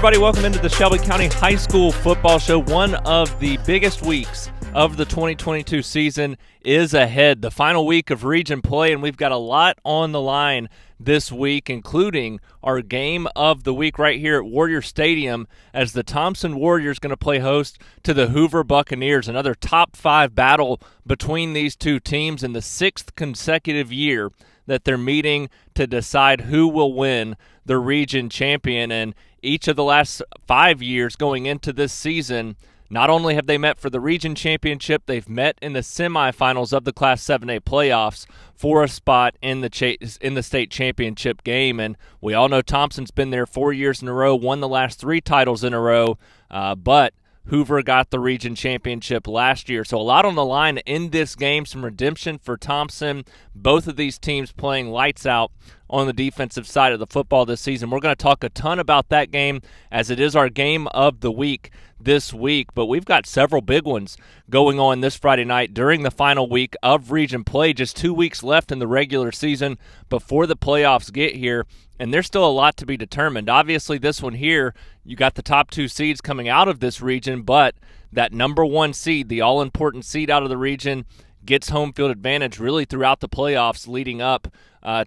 everybody. Welcome into the Shelby County High School Football Show. One of the biggest weeks of the 2022 season is ahead. The final week of region play, and we've got a lot on the line this week, including our game of the week right here at Warrior Stadium as the Thompson Warriors going to play host to the Hoover Buccaneers. Another top 5 battle between these two teams in the 6th consecutive year that they're meeting to decide who will win the region champion. And each of the last 5 years going into this season, not only have they met for the region championship, they've met in the semifinals of the Class 7A playoffs for a spot in the state championship game. And we all know Thompson's been there 4 years in a row, won the last 3 titles in a row, but Hoover got the region championship last year. So a lot on the line in this game, some redemption for Thompson. Both of these teams playing lights out on the defensive side of the football this season. We're going to talk a ton about that game as it is our game of the week this week, but we've got several big ones going on this Friday night during the final week of region play. Just 2 weeks left in the regular season before the playoffs get here, and there's still a lot to be determined. Obviously, this one here, you got the top 2 seeds coming out of this region, but that number 1 seed, the all-important seed out of the region, gets home field advantage really throughout the playoffs leading up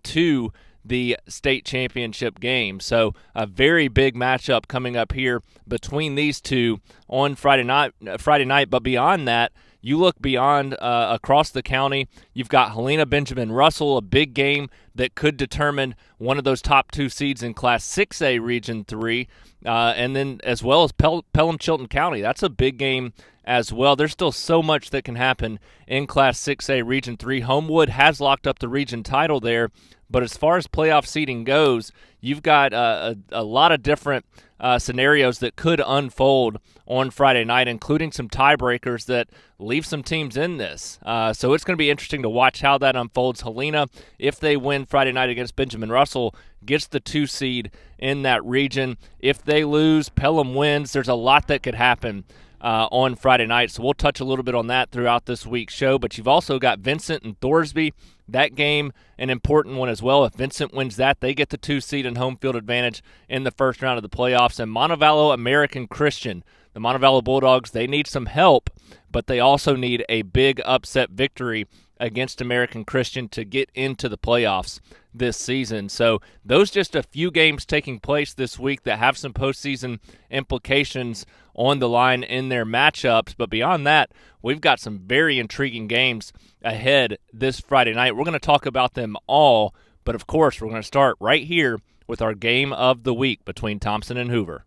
to the state championship game. So a very big matchup coming up here between these two on Friday night. But beyond that, you look beyond across the county, you've got Helena Benjamin Russell, a big game that could determine one of those top 2 seeds in Class 6A Region 3, and then as well as Pelham Chilton County. That's a big game as well. There's still so much that can happen in Class 6A Region 3. Homewood has locked up the region title there, but as far as playoff seeding goes, you've got a lot of different scenarios that could unfold on Friday night, including some tiebreakers that leave some teams in this. So it's going to be interesting to watch how that unfolds. Helena, if they win Friday night against Benjamin Russell, gets the 2 seed in that region. If they lose, Pelham wins. There's a lot that could happen on Friday night, so we'll touch a little bit on that throughout this week's show. But you've also got Vincent and Thorsby. That game, an important one as well. If Vincent wins that, they get the 2 seed and home field advantage in the first round of the playoffs. And Montevallo American Christian, the Montevallo Bulldogs, they need some help, but they also need a big upset victory against American Christian to get into the playoffs this season. So those just a few games taking place this week that have some postseason implications on the line in their matchups. But beyond that, we've got some very intriguing games ahead this Friday night. We're going to talk about them all, but of course we're going to start right here with our game of the week between Thompson and Hoover.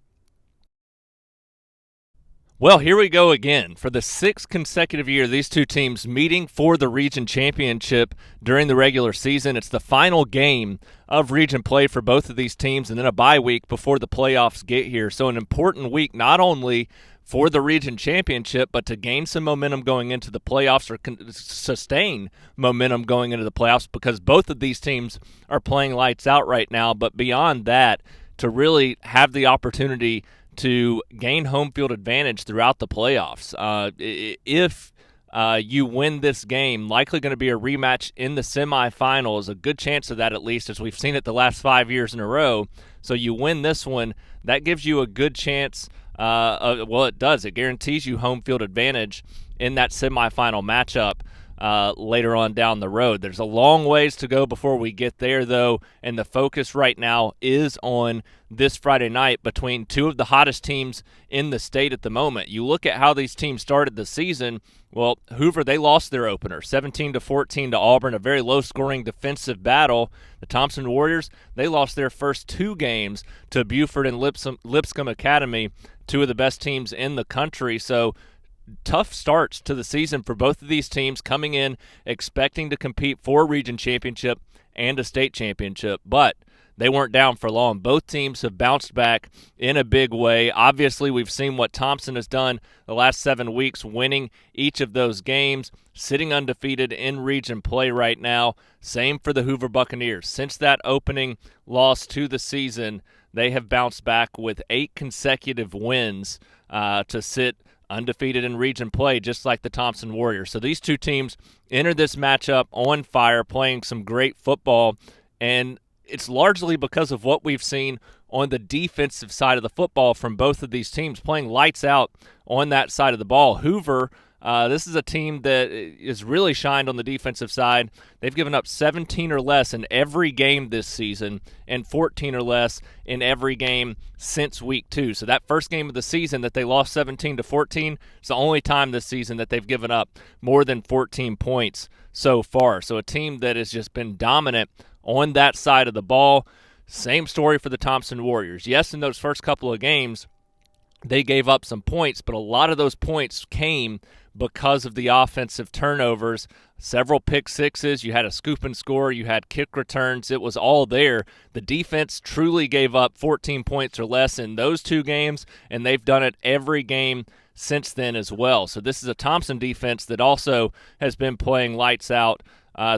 Well, here we go again. For the 6th consecutive year, these two teams meeting for the region championship during the regular season. It's the final game of region play for both of these teams, and then a bye week before the playoffs get here. So an important week not only for the region championship, but to gain some momentum going into the playoffs or sustain momentum going into the playoffs, because both of these teams are playing lights out right now. But beyond that, to really have the opportunity to gain home field advantage throughout the playoffs. If you win this game, likely going to be a rematch in the semifinals, a good chance of that at least, as we've seen it the last 5 years in a row. So you win this one, that gives you a good chance. It does. It guarantees you home field advantage in that semifinal matchup later on down the road. There's a long ways to go before we get there, though, and the focus right now is on this Friday night between two of the hottest teams in the state at the moment. You look at how these teams started the season. Well, Hoover, they lost their opener, 17-14 to Auburn, a very low-scoring defensive battle. The Thompson Warriors, they lost their first 2 games to Buford and Lipscomb Academy, 2 of the best teams in the country. So tough starts to the season for both of these teams, coming in expecting to compete for a region championship and a state championship, but they weren't down for long. Both teams have bounced back in a big way. Obviously, we've seen what Thompson has done the last 7 weeks, winning each of those games, sitting undefeated in region play right now. Same for the Hoover Buccaneers. Since that opening loss to the season, they have bounced back with 8 consecutive wins to sit undefeated in region play, just like the Thompson Warriors. So these two teams enter this matchup on fire, playing some great football. And it's largely because of what we've seen on the defensive side of the football from both of these teams playing lights out on that side of the ball. Hoover, this is a team that is really shined on the defensive side. They've given up 17 or less in every game this season and 14 or less in every game since week 2. So that first game of the season that they lost 17-14 is the only time this season that they've given up more than 14 points so far. So a team that has just been dominant on that side of the ball. Same story for the Thompson Warriors. Yes, in those first couple of games, they gave up some points, but a lot of those points came because of the offensive turnovers. Several pick sixes, you had a scoop and score, you had kick returns. It was all there. The defense truly gave up 14 points or less in those 2 games, and they've done it every game since then as well. So this is a Thompson defense that also has been playing lights out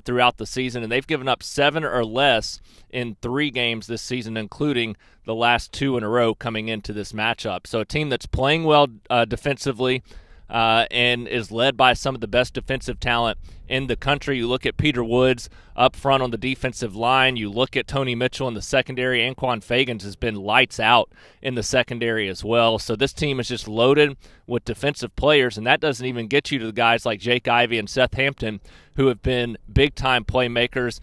throughout the season, and they've given up 7 or less in 3 games this season, including the last 2 in a row coming into this matchup. So a team that's playing well defensively and is led by some of the best defensive talent in the country. You look at Peter Woods up front on the defensive line. You look at Tony Mitchell in the secondary. Anquan Fagans has been lights out in the secondary as well. So this team is just loaded with defensive players, and that doesn't even get you to the guys like Jake Ivey and Seth Hampton, who have been big-time playmakers.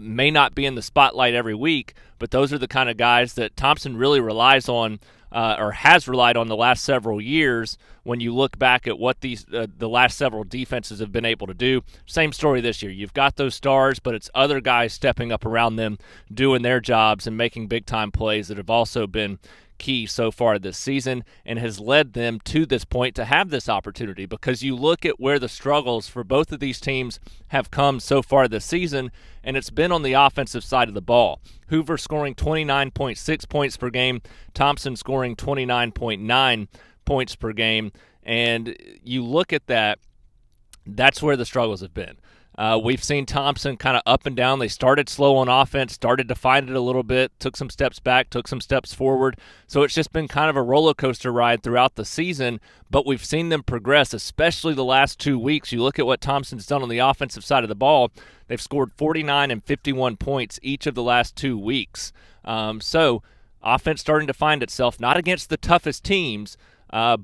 May not be in the spotlight every week, but those are the kind of guys that Thompson really relies on or has relied on the last several years when you look back at what the last several defenses have been able to do. Same story this year. You've got those stars, but it's other guys stepping up around them, doing their jobs and making big-time plays that have also been key so far this season and has led them to this point to have this opportunity, because you look at where the struggles for both of these teams have come so far this season, and it's been on the offensive side of the ball. Hoover scoring 29.6 points per game, Thompson scoring 29.9 points per game, and you look at that, that's where the struggles have been. We've seen Thompson kind of up and down. They started slow on offense, started to find it a little bit, took some steps back, took some steps forward. So it's just been kind of a roller coaster ride throughout the season, but we've seen them progress, especially the last 2 weeks. You look at what Thompson's done on the offensive side of the ball. They've scored 49 and 51 points each of the last 2 weeks. So offense starting to find itself, not against the toughest teams,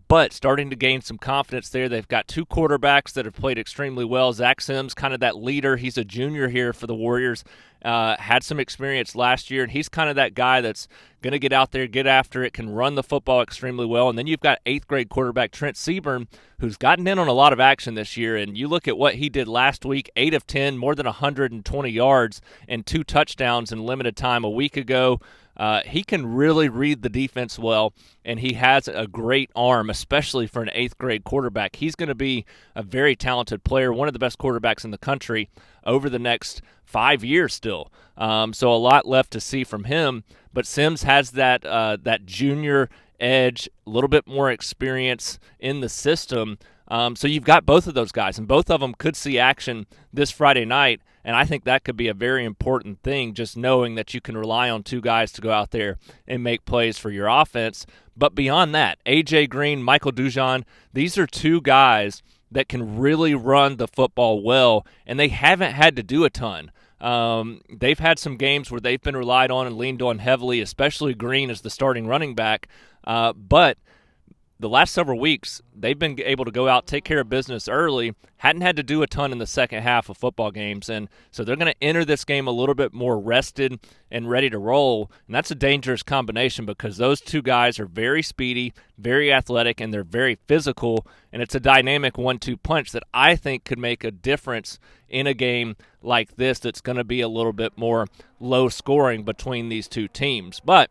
but starting to gain some confidence there. They've got 2 quarterbacks that have played extremely well. Zach Sims, kind of that leader. He's a junior here for the Warriors. Had some experience last year, and he's kind of that guy that's going to get out there, get after it, can run the football extremely well. And then you've got 8th grade quarterback Trent Seaburn, who's gotten in on a lot of action this year. And you look at what he did last week, 8 of 10, more than 120 yards and 2 touchdowns in limited time a week ago. He can really read the defense well, and he has a great arm, especially for an 8th grade quarterback. He's going to be a very talented player, one of the best quarterbacks in the country over the next 5 years still. So a lot left to see from him, but Sims has that junior edge, a little bit more experience in the system. So you've got both of those guys, and both of them could see action this Friday night. And I think that could be a very important thing, just knowing that you can rely on 2 guys to go out there and make plays for your offense. But beyond that, A.J. Green, Michael Dujon, these are 2 guys that can really run the football well, and they haven't had to do a ton. They've had some games where they've been relied on and leaned on heavily, especially Green as the starting running back. But the last several weeks, they've been able to go out, take care of business early, hadn't had to do a ton in the second half of football games, and so they're going to enter this game a little bit more rested and ready to roll, and that's a dangerous combination because those 2 guys are very speedy, very athletic, and they're very physical, and it's a dynamic 1-2 punch that I think could make a difference in a game like this that's going to be a little bit more low scoring between these 2 teams. But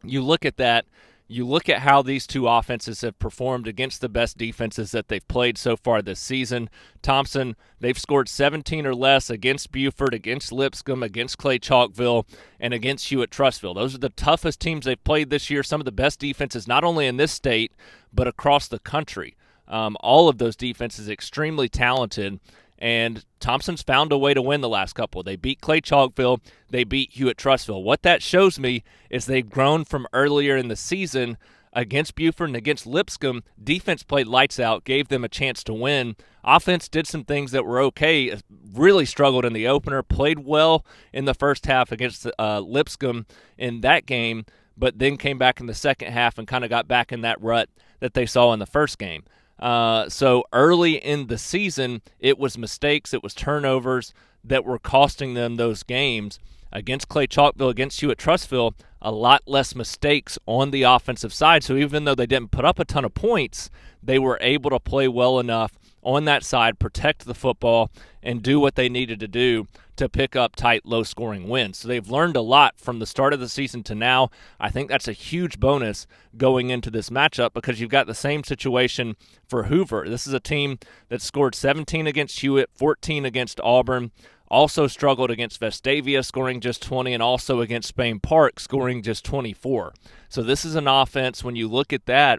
you look at that, you look at how these 2 offenses have performed against the best defenses that they've played so far this season. Thompson, they've scored 17 or less against Buford, against Lipscomb, against Clay Chalkville, and against Hewitt-Trussville. Those are the toughest teams they've played this year, some of the best defenses not only in this state but across the country. All of those defenses extremely talented, and Thompson's found a way to win the last couple. They beat Clay Chalkville. They beat Hewitt-Trussville. What that shows me is they've grown from earlier in the season against Buford and against Lipscomb, defense played lights out, gave them a chance to win. Offense did some things that were okay, really struggled in the opener, played well in the first half against Lipscomb in that game, but then came back in the second half and kind of got back in that rut that they saw in the first game. So early in the season, it was mistakes, it was turnovers that were costing them those games. Against Clay Chalkville, against Hewitt-Trussville, a lot less mistakes on the offensive side. So even though they didn't put up a ton of points, they were able to play well enough on that side, protect the football, and do what they needed to do to pick up tight, low-scoring wins. So they've learned a lot from the start of the season to now. I think that's a huge bonus going into this matchup because you've got the same situation for Hoover. This is a team that scored 17 against Hewitt, 14 against Auburn, also struggled against Vestavia, scoring just 20, and also against Spain Park, scoring just 24. So this is an offense, when you look at that,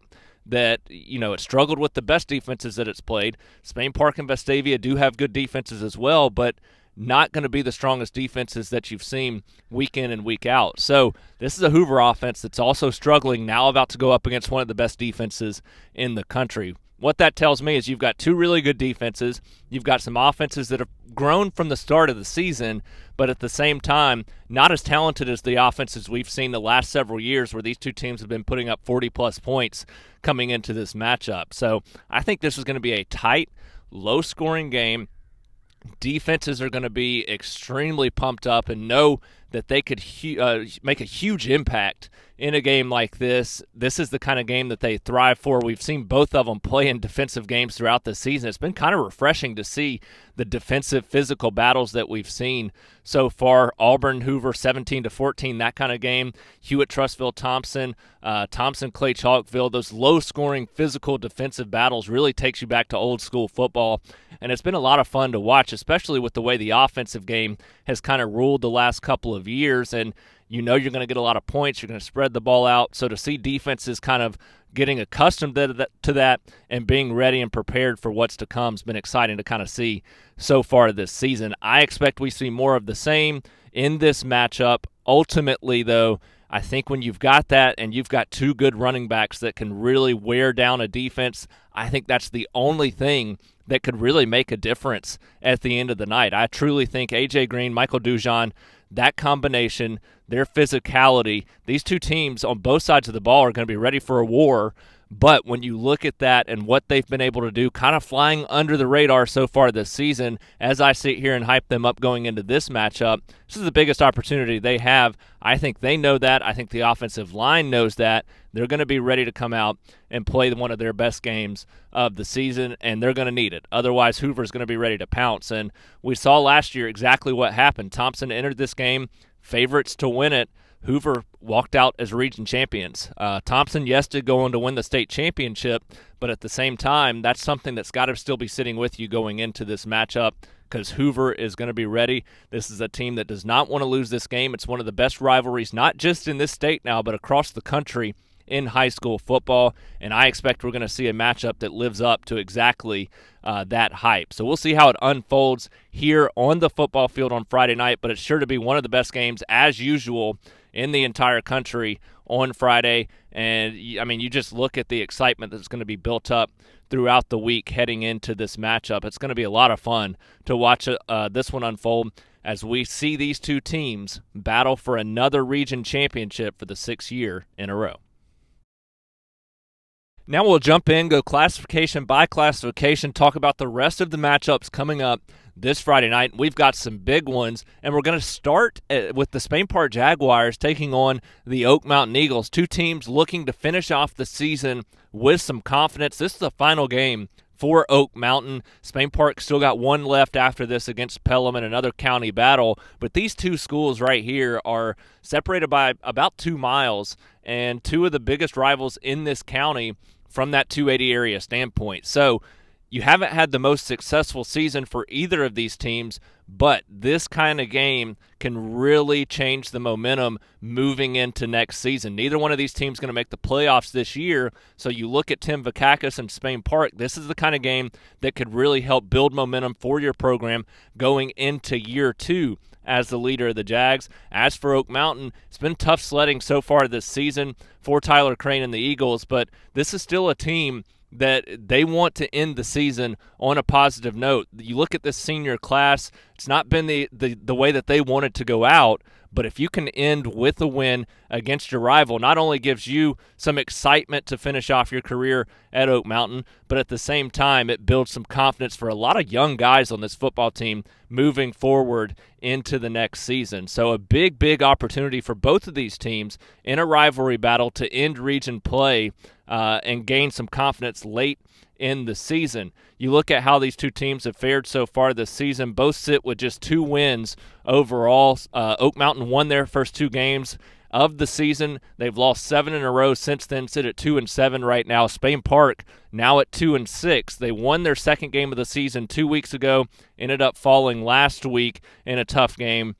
it struggled with the best defenses that it's played. Spain Park and Vestavia do have good defenses as well, but not going to be the strongest defenses that you've seen week in and week out. So this is a Hoover offense that's also struggling, now about to go up against one of the best defenses in the country. What that tells me is you've got two really good defenses. You've got some offenses that have grown from the start of the season, but at the same time, not as talented as the offenses we've seen the last several years where these two teams have been putting up 40-plus points coming into this matchup. So I think this is going to be a tight, low-scoring game. Defenses are going to be extremely pumped up and know that they could make a huge impact in a game like this. This is the kind of game that they thrive for. We've seen both of them play in defensive games throughout the season. It's been kind of refreshing to see the defensive physical battles that we've seen so far. Auburn, Hoover, 17-14, that kind of game. Hewitt-Trussville, Thompson, Clay Chalkville, those low-scoring physical defensive battles really takes you back to old school football. And it's been a lot of fun to watch, especially with the way the offensive game has kind of ruled the last couple of years. And you know you're going to get a lot of points. You're going to spread the ball out. So to see defenses kind of getting accustomed to that and being ready and prepared for what's to come has been exciting to kind of see so far this season. I expect we see more of the same in this matchup. Ultimately, though, I think when you've got that and you've got two good running backs that can really wear down a defense, I think that's the only thing that could really make a difference at the end of the night. I truly think A.J. Green, Michael Dujon, that combination, their physicality, these two teams on both sides of the ball are going to be ready for a war. But when you look at that and what they've been able to do, kind of flying under the radar so far this season, as I sit here and hype them up going into this matchup, this is the biggest opportunity they have. I think they know that. I think the offensive line knows that. They're going to be ready to come out and play one of their best games of the season, and they're going to need it. Otherwise, Hoover's going to be ready to pounce. And we saw last year exactly what happened. Thompson entered this game favorites to win it. Hoover walked out as region champions. Thompson, yes, did go on to win the state championship, but at the same time, that's something that's got to still be sitting with you going into this matchup because Hoover is going to be ready. This is a team that does not want to lose this game. It's one of the best rivalries, not just in this state now, but across the country in high school football, and I expect we're going to see a matchup that lives up to exactly that hype. So we'll see how it unfolds here on the football field on Friday night, but it's sure to be one of the best games, as usual, in the entire country on Friday. And, I mean, you just look at the excitement that's going to be built up throughout the week heading into this matchup. It's going to be a lot of fun to watch this one unfold as we see these two teams battle for another region championship for the 6th year in a row. Now we'll jump in, go classification by classification, talk about the rest of the matchups coming up this Friday night. We've got some big ones, and we're going to start with the Spain Park Jaguars taking on the Oak Mountain Eagles, two teams looking to finish off the season with some confidence. This is the final game for Oak Mountain. Spain Park still got one left after this against Pelham in another county battle, but these two schools right here are separated by about 2 miles, and two of the biggest rivals in this county from that 280 area standpoint. So you haven't had the most successful season for either of these teams, but this kind of game can really change the momentum moving into next season. Neither one of these teams is going to make the playoffs this year, so you look at Tim Vakakis and Spain Park, this is the kind of game that could really help build momentum for your program going into year 2 as the leader of the Jags. As for Oak Mountain, it's been tough sledding so far this season for Tyler Crane and the Eagles, but this is still a team that they want to end the season on a positive note. You look at this senior class, it's not been the way that they wanted to go out, but if you can end with a win against your rival, not only gives you some excitement to finish off your career at Oak Mountain, but at the same time, it builds some confidence for a lot of young guys on this football team moving forward into the next season. So a big, big opportunity for both of these teams in a rivalry battle to end region play and gain some confidence late in the season. You look at how these two teams have fared so far this season. Both sit with just 2 wins overall. Oak Mountain won their first 2 games of the season. They've lost 7 in a row since then, sit at 2-7 right now. Spain Park now at 2-6. They won their second game of the season 2 weeks ago, ended up falling last week in a tough game.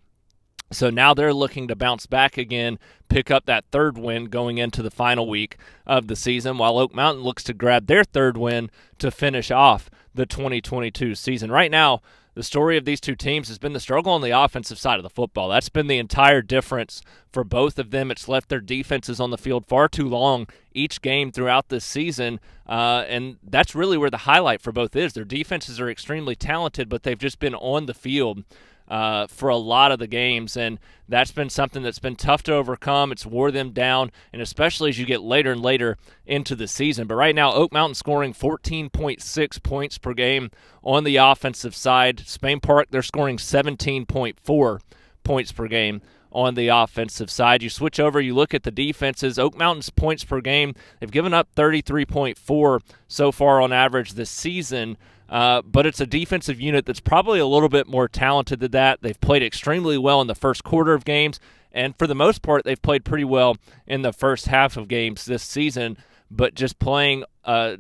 So now they're looking to bounce back again, pick up that 3rd win going into the final week of the season, while Oak Mountain looks to grab their 3rd win to finish off the 2022 season. Right now, the story of these two teams has been the struggle on the offensive side of the football. That's been the entire difference for both of them. It's left their defenses on the field far too long each game throughout this season, and that's really where the highlight for both is. Their defenses are extremely talented, but they've just been on the field for a lot of the games, and that's been something that's been tough to overcome. It's wore them down, and especially as you get later and later into the season. But right now, Oak Mountain scoring 14.6 points per game on the offensive side. Spain Park, they're scoring 17.4 points per game on the offensive side. You switch over, you look at the defenses. Oak Mountain's points per game, they've given up 33.4 so far on average this season. But it's a defensive unit that's probably a little bit more talented than that. They've played extremely well in the first quarter of games, and for the most part, they've played pretty well in the first half of games this season, but just playing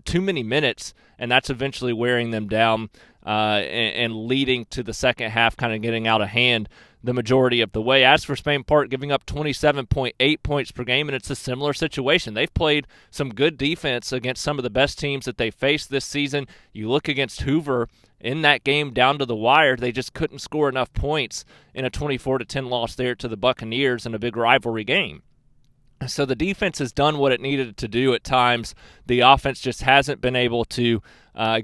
too many minutes, and that's eventually wearing them down and leading to the second half kind of getting out of hand the majority of the way. As for Spain Park, giving up 27.8 points per game, and it's a similar situation. They've played some good defense against some of the best teams that they faced this season. You look against Hoover in that game down to the wire, they just couldn't score enough points in a 24-10 loss there to the Buccaneers in a big rivalry game. So the defense has done what it needed to do at times. The offense just hasn't been able to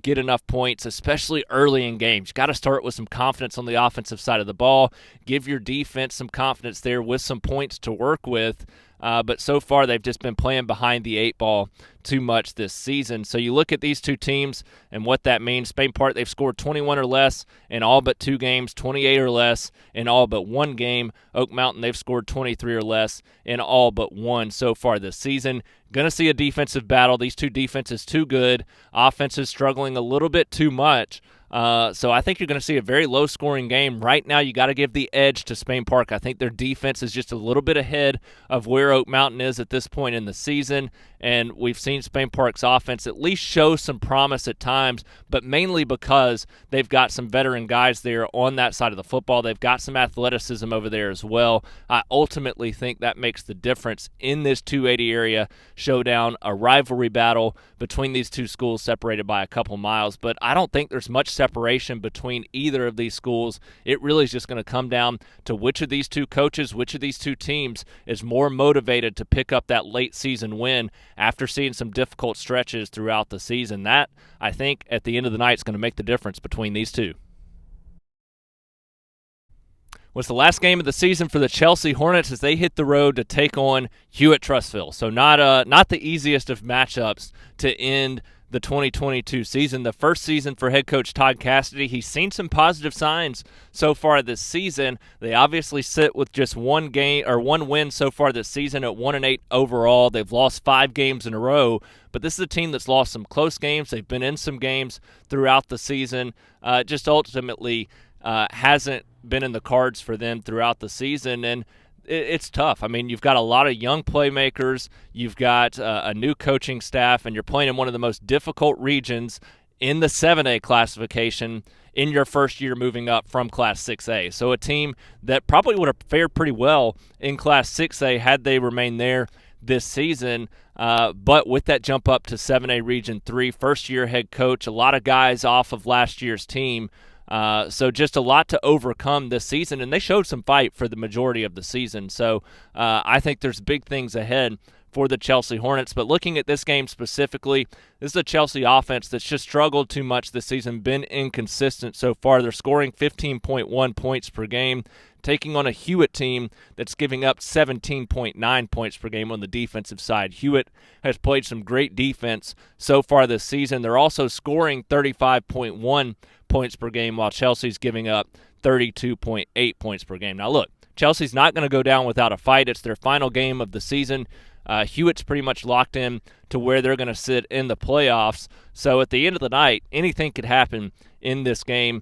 get enough points, especially early in games. You've got to start with some confidence on the offensive side of the ball. Give your defense some confidence there with some points to work with. But so far, they've just been playing behind the 8 ball too much this season. So you look at these two teams and what that means. Spain Park, they've scored 21 or less in all but 2 games, 28 or less in all but 1 game. Oak Mountain, they've scored 23 or less in all but 1 so far this season. Going to see a defensive battle. These two defenses too good. Offenses struggling a little bit too much. So I think you're going to see a very low-scoring game. Right now, you got to give the edge to Spain Park. I think their defense is just a little bit ahead of where Oak Mountain is at this point in the season, and we've seen Spain Park's offense at least show some promise at times, but mainly because they've got some veteran guys there on that side of the football. They've got some athleticism over there as well. I ultimately think that makes the difference in this 280 area showdown, a rivalry battle between these two schools separated by a couple miles, but I don't think there's much separation between either of these schools. It really is just going to come down to which of these two coaches, which of these two teams is more motivated to pick up that late season win after seeing some difficult stretches throughout the season. That, I think, at the end of the night is going to make the difference between these two. Was the last game of the season for the Chelsea Hornets as they hit the road to take on Hewitt-Trussville. So not the easiest of matchups to end the 2022 season. The first season for head coach Todd Cassidy. He's seen some positive signs so far this season. They obviously sit with just one win so far this season at 1-8 overall. They've lost 5 games in a row, but this is a team that's lost some close games. They've been in some games throughout the season. Just ultimately hasn't been in the cards for them throughout the season, and it's tough. I mean, you've got a lot of young playmakers, you've got a new coaching staff, and you're playing in one of the most difficult regions in the 7A classification in your first year moving up from Class 6A. So a team that probably would have fared pretty well in Class 6A had they remained there this season, but with that jump up to 7A Region 3, first-year head coach, a lot of guys off of last year's team, So just a lot to overcome this season, and they showed some fight for the majority of the season. So I think there's big things ahead for the Chelsea Hornets. But looking at this game specifically, this is a Chelsea offense that's just struggled too much this season, been inconsistent so far. They're scoring 15.1 points per game, taking on a Hewitt team that's giving up 17.9 points per game on the defensive side. Hewitt has played some great defense so far this season. They're also scoring 35.1 points per game, while Chelsea's giving up 32.8 points per game. Now look, Chelsea's not going to go down without a fight. It's their final game of the season. Hewitt's pretty much locked in to where they're going to sit in the playoffs. So at the end of the night, anything could happen in this game.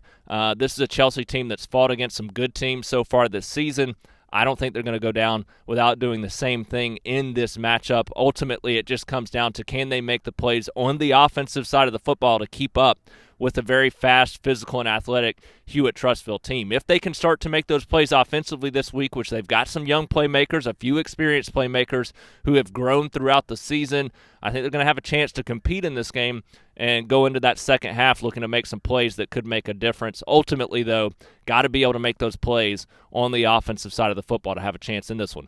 This is a Chelsea team that's fought against some good teams so far this season. I don't think they're going to go down without doing the same thing in this matchup. Ultimately, it just comes down to, can they make the plays on the offensive side of the football to keep up with a very fast, physical, and athletic Hewitt-Trussville team. If they can start to make those plays offensively this week, which they've got some young playmakers, a few experienced playmakers who have grown throughout the season, I think they're going to have a chance to compete in this game and go into that second half looking to make some plays that could make a difference. Ultimately, though, got to be able to make those plays on the offensive side of the football to have a chance in this one.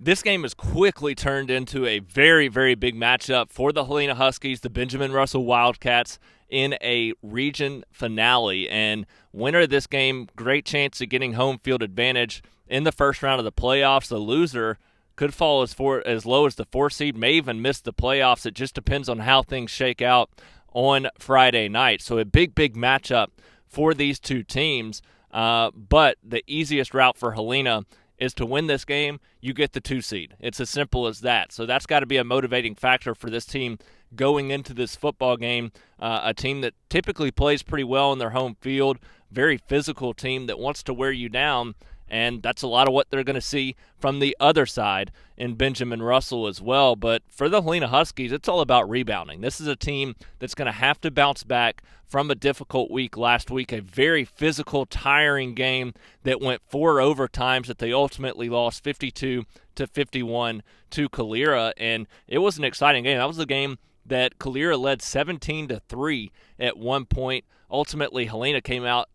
This game has quickly turned into a very, very big matchup for the Helena Huskies, the Benjamin Russell Wildcats, in a region finale. And winner of this game, great chance of getting home field advantage in the first round of the playoffs. The loser could fall as low as the 4 seed, may even miss the playoffs. It just depends on how things shake out on Friday night. So a big, big matchup for these two teams. But the easiest route for Helena is to win this game, you get the 2 seed. It's as simple as that. So that's got to be a motivating factor for this team going into this football game. A team that typically plays pretty well in their home field, very physical team that wants to wear you down, and that's a lot of what they're going to see from the other side in Benjamin Russell as well. But for the Helena Huskies, it's all about rebounding. This is a team that's going to have to bounce back from a difficult week last week, a very physical, tiring game that went 4 overtimes that they ultimately lost 52-51 to Calera, and it was an exciting game. That was the game that Calera led 17-3 at one point. Ultimately, Helena came out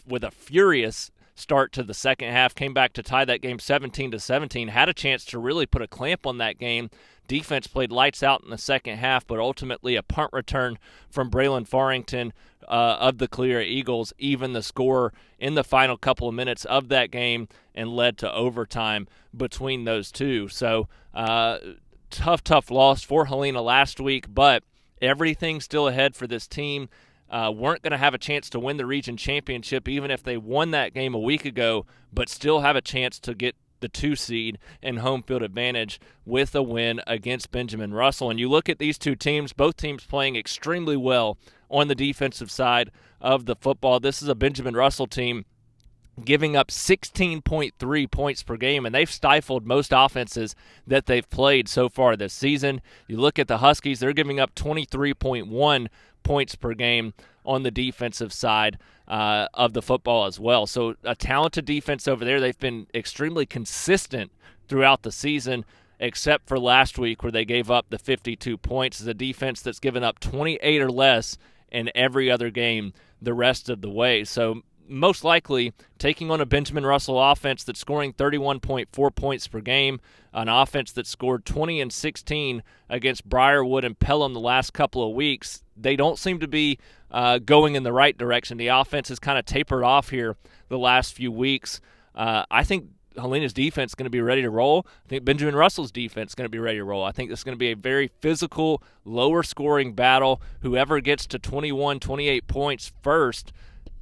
with a furious start to the second half, came back to tie that game 17-17, had a chance to really put a clamp on that game. Defense played lights out in the second half, but ultimately a punt return from Braylon Farrington of the Calera Eagles even the score in the final couple of minutes of that game and led to overtime between those two. So tough loss for Helena last week, but everything's still ahead for this team. Weren't going to have a chance to win the region championship even if they won that game a week ago, but still have a chance to get the 2 seed and home field advantage with a win against Benjamin Russell. And you look at these two teams, both teams playing extremely well on the defensive side of the football. This is a Benjamin Russell team giving up 16.3 points per game, and they've stifled most offenses that they've played so far this season. You look at the Huskies, they're giving up 23.1 points per game on the defensive side of the football as well. So a talented defense over there. They've been extremely consistent throughout the season, except for last week where they gave up the 52 points. It's a defense that's given up 28 or less in every other game the rest of the way. So most likely taking on a Benjamin Russell offense that's scoring 31.4 points per game, an offense that scored 20 and 16 against Briarwood and Pelham the last couple of weeks. They don't seem to be going in the right direction. The offense has kind of tapered off here the last few weeks. I think Helena's defense is going to be ready to roll. I think Benjamin Russell's defense is going to be ready to roll. I think this is going to be a very physical, lower-scoring battle. Whoever gets to 21, 28 points first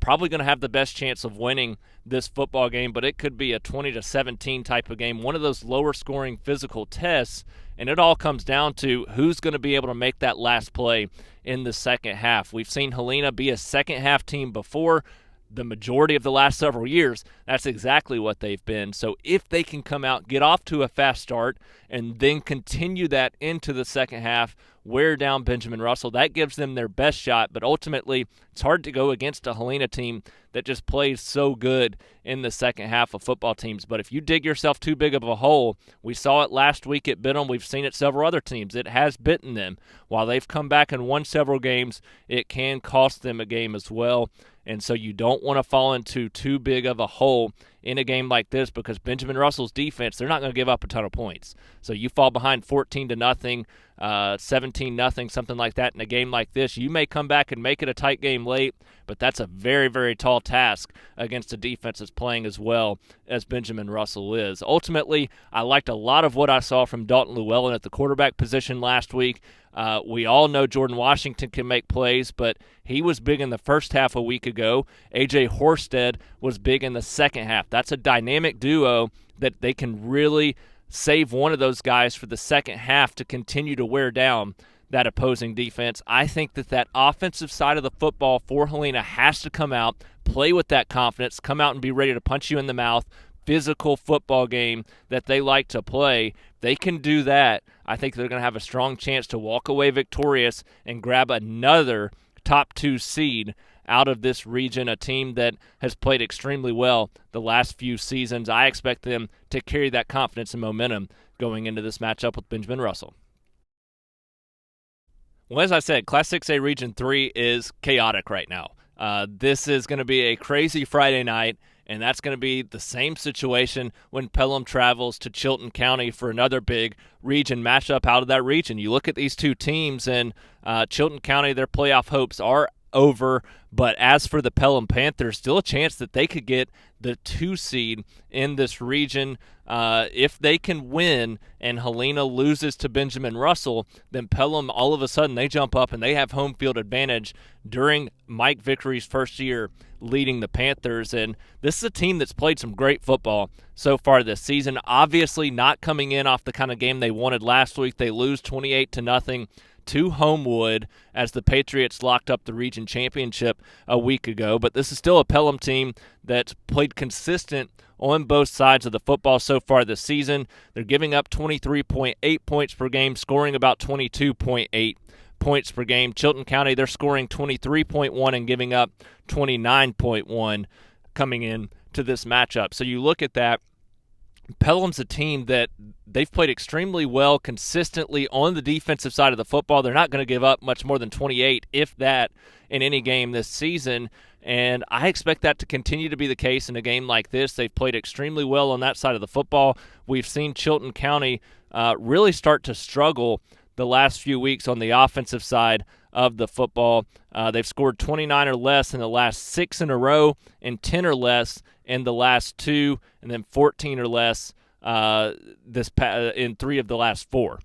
probably going to have the best chance of winning this football game, but it could be a 20-17 type of game, one of those lower-scoring physical tests, and it all comes down to who's going to be able to make that last play in the second half. We've seen Helena be a second-half team before. The majority of the last several years, that's exactly what they've been. So if they can come out, get off to a fast start, and then continue that into the second half wear down Benjamin Russell. That gives them their best shot, but ultimately it's hard to go against a Helena team that just plays so good in the second half of football teams. But if you dig yourself too big of a hole, we saw it last week it bit them. We've seen it several other teams. It has bitten them. While they've come back and won several games, it can cost them a game as well. And so you don't want to fall into too big of a hole in a game like this, because Benjamin Russell's defense, they're not going to give up a ton of points. So you fall behind 14-0, 17-0, something like that in a game like this, you may come back and make it a tight game late, but that's a very, very tall task against a defense that's playing as well as Benjamin Russell is. Ultimately, I liked a lot of what I saw from Dalton Llewellyn at the quarterback position last week. We all know Jordan Washington can make plays, but he was big in the first half a week ago. A.J. Horsted was big in the second half. That's a dynamic duo that they can really save one of those guys for the second half to continue to wear down that opposing defense. I think that offensive side of the football for Helena has to come out, play with that confidence, come out and be ready to punch you in the mouth. Physical football game that they like to play. They can do that. I think they're going to have a strong chance to walk away victorious and grab another top 2 seed out of this region, a team that has played extremely well the last few seasons. I expect them to carry that confidence and momentum going into this matchup with Benjamin Russell. Well, as I said, Class 6A Region 3 is chaotic right now. This is going to be a crazy Friday night, and that's going to be the same situation when Pelham travels to Chilton County for another big region matchup out of that region. You look at these two teams, and Chilton County, their playoff hopes are over, but as for the Pelham Panthers, still a chance that they could get the 2 seed in this region. If they can win and Helena loses to Benjamin Russell, then Pelham, all of a sudden, they jump up and they have home field advantage during Mike Vickery's first year leading the Panthers. And this is a team that's played some great football so far this season. Obviously not coming in off the kind of game they wanted last week. They lose 28-0 to Homewood as the Patriots locked up the region championship a week ago. But this is still a Pelham team that's played consistent on both sides of the football so far this season. They're giving up 23.8 points per game, scoring about 22.8 points per game. Chilton County, they're scoring 23.1 and giving up 29.1 coming in to this matchup. So you look at that, Pelham's a team that they've played extremely well consistently on the defensive side of the football. They're not going to give up much more than 28, if that, in any game this season. And I expect that to continue to be the case in a game like this. They've played extremely well on that side of the football. We've seen Chilton County really start to struggle the last few weeks on the offensive side of the football. They've scored 29 or less in the last 6 in a row and 10 or less in the last 2, and then 14 or less in 3 of the last 4.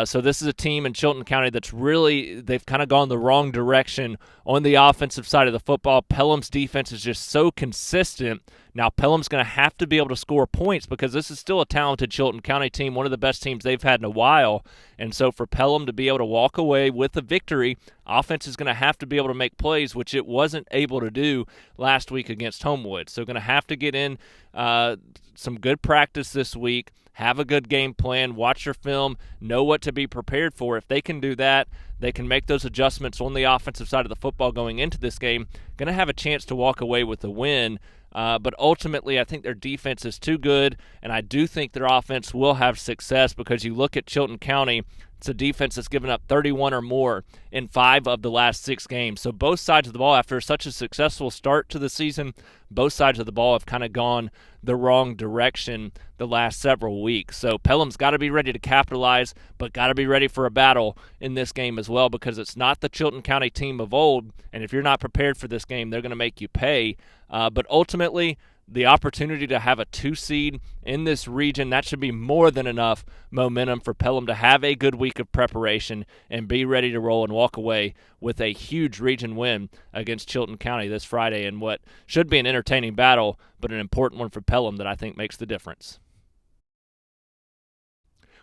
So this is a team in Chilton County that's really, they've kind of gone the wrong direction on the offensive side of the football. Pelham's defense is just so consistent. Now Pelham's going to have to be able to score points because this is still a talented Chilton County team, one of the best teams they've had in a while. And so for Pelham to be able to walk away with a victory, offense is going to have to be able to make plays, which it wasn't able to do last week against Homewood. So going to have to get in some good practice this week, have a good game plan, watch your film, know what to be prepared for. If they can do that, they can make those adjustments on the offensive side of the football going into this game. Going to have a chance to walk away with a win. But ultimately, I think their defense is too good, and I do think their offense will have success because you look at Chilton County, it's a defense that's given up 31 or more in 5 of the last 6 games. So both sides of the ball, after such a successful start to the season, both sides of the ball have kind of gone the wrong direction the last several weeks. So Pelham's got to be ready to capitalize, but got to be ready for a battle in this game as well because it's not the Chilton County team of old, and if you're not prepared for this game, they're going to make you pay. But ultimately, the opportunity to have a 2 seed in this region, that should be more than enough momentum for Pelham to have a good week of preparation and be ready to roll and walk away with a huge region win against Chilton County this Friday in what should be an entertaining battle, but an important one for Pelham that I think makes the difference.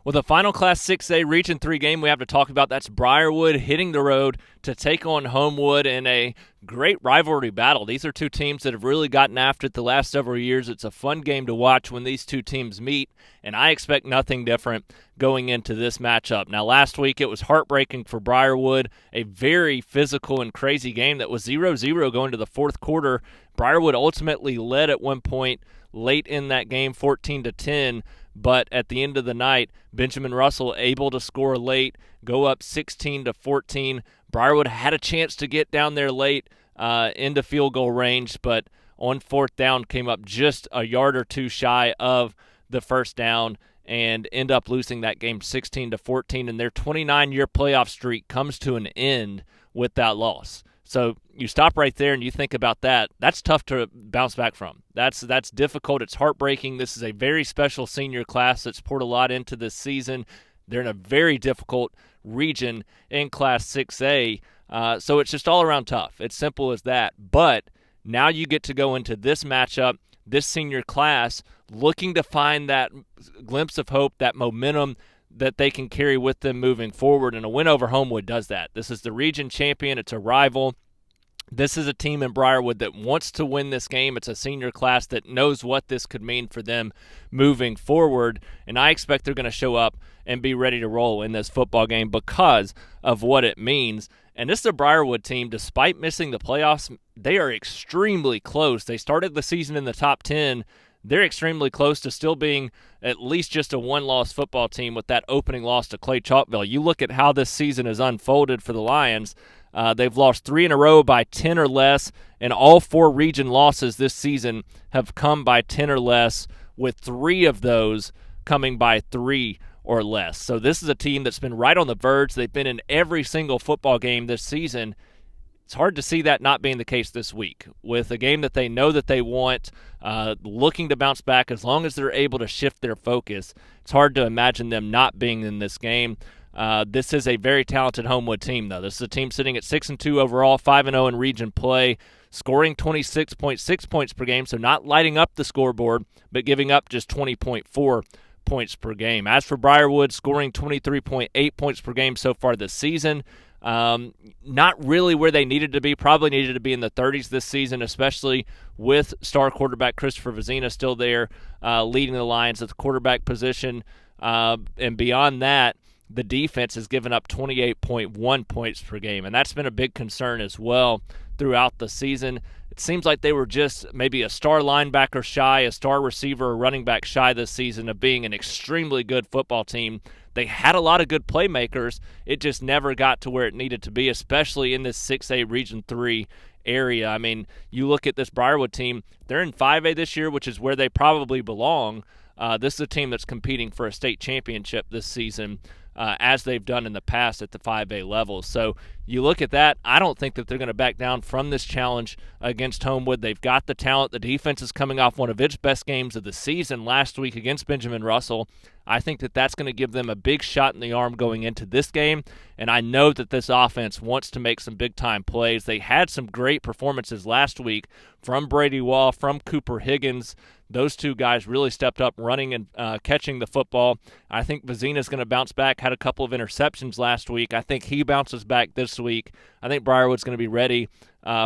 Well, the final Class 6A Region 3 game we have to talk about, that's Briarwood hitting the road to take on Homewood in a great rivalry battle. These are two teams that have really gotten after it the last several years. It's a fun game to watch when these two teams meet, and I expect nothing different going into this matchup. Now, last week it was heartbreaking for Briarwood, a very physical and crazy game that was 0-0 going to the fourth quarter. Briarwood ultimately led at one point late in that game, 14-10, but at the end of the night, Benjamin Russell able to score late, go up 16-14. Briarwood had a chance to get down there late into field goal range, but on fourth down came up just a yard or two shy of the first down and end up losing that game 16-14, and their 29-year playoff streak comes to an end with that loss. So you stop right there and you think about that. That's tough to bounce back from. That's difficult. It's heartbreaking. This is a very special senior class that's poured a lot into this season. They're in a very difficult region in Class 6A, so it's just all around tough. It's simple as that. But now you get to go into this matchup, this senior class, looking to find that glimpse of hope, that momentum that they can carry with them moving forward, and a win over Homewood does that. This is the region champion. It's a rival. This is a team in Briarwood that wants to win this game. It's a senior class that knows what this could mean for them moving forward, and I expect they're going to show up and be ready to roll in this football game because of what it means. And this is a Briarwood team, despite missing the playoffs, they are extremely close. They started the season in the top 10. They're extremely close to still being at least just a one-loss football team with that opening loss to Clay Chalkville. You look at how this season has unfolded for the Lions. They've lost 3 in a row by 10 or less, and all 4 region losses this season have come by 10 or less, with 3 of those coming by 3 or less. So this is a team that's been right on the verge. They've been in every single football game this season. It's hard to see that not being the case this week. With a game that they know that they want, looking to bounce back as long as they're able to shift their focus, it's hard to imagine them not being in this game. This is a very talented Homewood team, though. This is a team sitting at 6-2 overall, 5-0 in region play, scoring 26.6 points per game, so not lighting up the scoreboard, but giving up just 20.4 points per game. As for Briarwood, scoring 23.8 points per game so far this season. Not really where they needed to be. Probably needed to be in the 30s this season, especially with star quarterback Christopher Vizina still there, leading the Lions at the quarterback position. And beyond that, the defense has given up 28.1 points per game, and that's been a big concern as well throughout the season. It seems like they were just maybe a star linebacker shy, a star receiver or running back shy this season of being an extremely good football team. They had a lot of good playmakers. It just never got to where it needed to be, especially in this 6A Region 3 area. I mean, you look at this Briarwood team, they're in 5A this year, which is where they probably belong. This is a team that's competing for a state championship this season, as they've done in the past at the 5A level. So you look at that, I don't think that they're going to back down from this challenge against Homewood. They've got the talent. The defense is coming off one of its best games of the season last week against Benjamin Russell. I think that that's going to give them a big shot in the arm going into this game, and I know that this offense wants to make some big-time plays. They had some great performances last week from Brady Wall, from Cooper Higgins. Those two guys really stepped up running and catching the football. I think Vizina's going to bounce back, had a couple of interceptions last week. I think he bounces back this week. I think Briarwood's going to be ready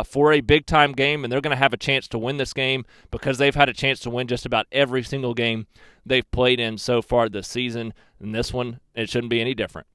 for a big-time game, and they're going to have a chance to win this game because they've had a chance to win just about every single game they've played in so far this season. And this one, it shouldn't be any different.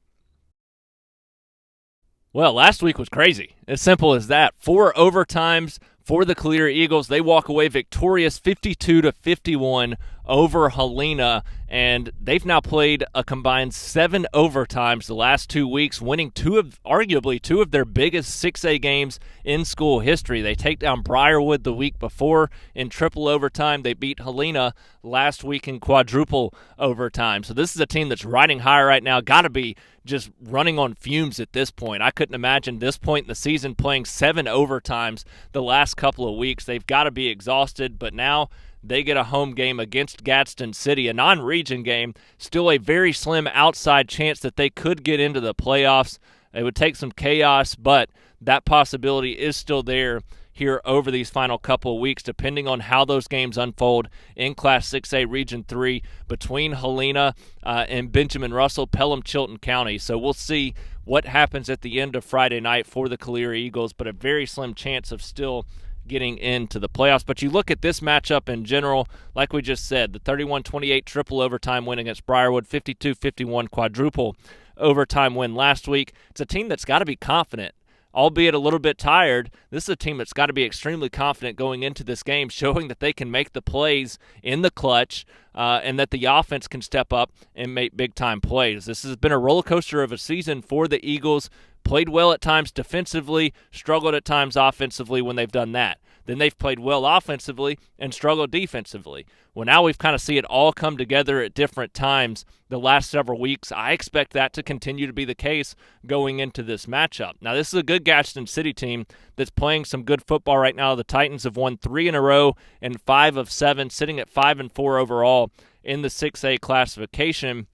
Well, last week was crazy. As simple as that. 4 overtimes for the Calera Eagles. They walk away victorious 52-51 over Helena, and they've now played a combined 7 overtimes the last 2 weeks, winning arguably two of their biggest 6A games in school history. They take down Briarwood the week before in triple overtime. They beat Helena last week in quadruple overtime. So this is a team that's riding high right now. Got to be just running on fumes at this point. I couldn't imagine this point in the season playing 7 overtimes the last couple of weeks. They've got to be exhausted, but now they get a home game against Gadsden City, a non-region game, still a very slim outside chance that they could get into the playoffs. It would take some chaos, but that possibility is still there here over these final couple of weeks, depending on how those games unfold in Class 6A Region 3 between Helena and Benjamin Russell, Pelham, Chilton County. So we'll see what happens at the end of Friday night for the Calera Eagles, but a very slim chance of still getting into the playoffs. But you look at this matchup in general, like we just said, the 31-28 triple overtime win against Briarwood, 52-51 quadruple overtime win last week. It's a team that's got to be confident, albeit a little bit tired. This is a team that's got to be extremely confident going into this game, showing that they can make the plays in the clutch and that the offense can step up and make big-time plays. This has been a roller coaster of a season for the Eagles. Played well at times defensively, struggled at times offensively when they've done that. Then they've played well offensively and struggled defensively. Well, now we've kind of see it all come together at different times the last several weeks. I expect that to continue to be the case going into this matchup. Now, this is a good Gadsden City team that's playing some good football right now. The Titans have won 3 in a row and 5 of 7, sitting at 5-4 overall in the 6A classification.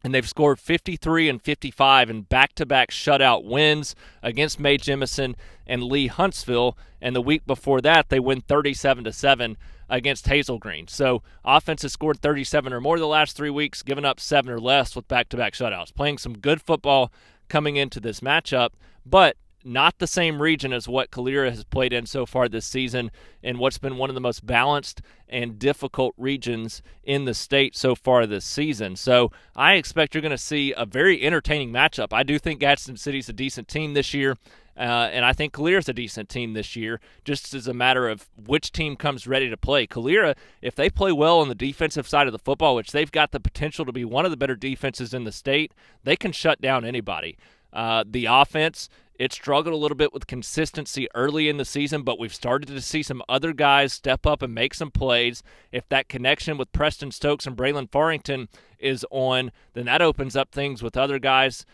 And they've scored 53 and 55 in back-to-back shutout wins against May Jemison and Lee Huntsville. And the week before that, they win 37-7 against Hazel Green. So offense has scored 37 or more the last 3 weeks, given up 7 or less with back-to-back shutouts. Playing some good football coming into this matchup, but not the same region as what Calera has played in so far this season, and what's been one of the most balanced and difficult regions in the state so far this season. So I expect you're going to see a very entertaining matchup. I do think Gadsden City's a decent team this year, and I think Calera's a decent team this year, just as a matter of which team comes ready to play. Calera, if they play well on the defensive side of the football, which they've got the potential to be one of the better defenses in the state, they can shut down anybody. The offense, it struggled a little bit with consistency early in the season, but we've started to see some other guys step up and make some plays. If that connection with Preston Stokes and Braylon Farrington is on, then that opens up things with other guys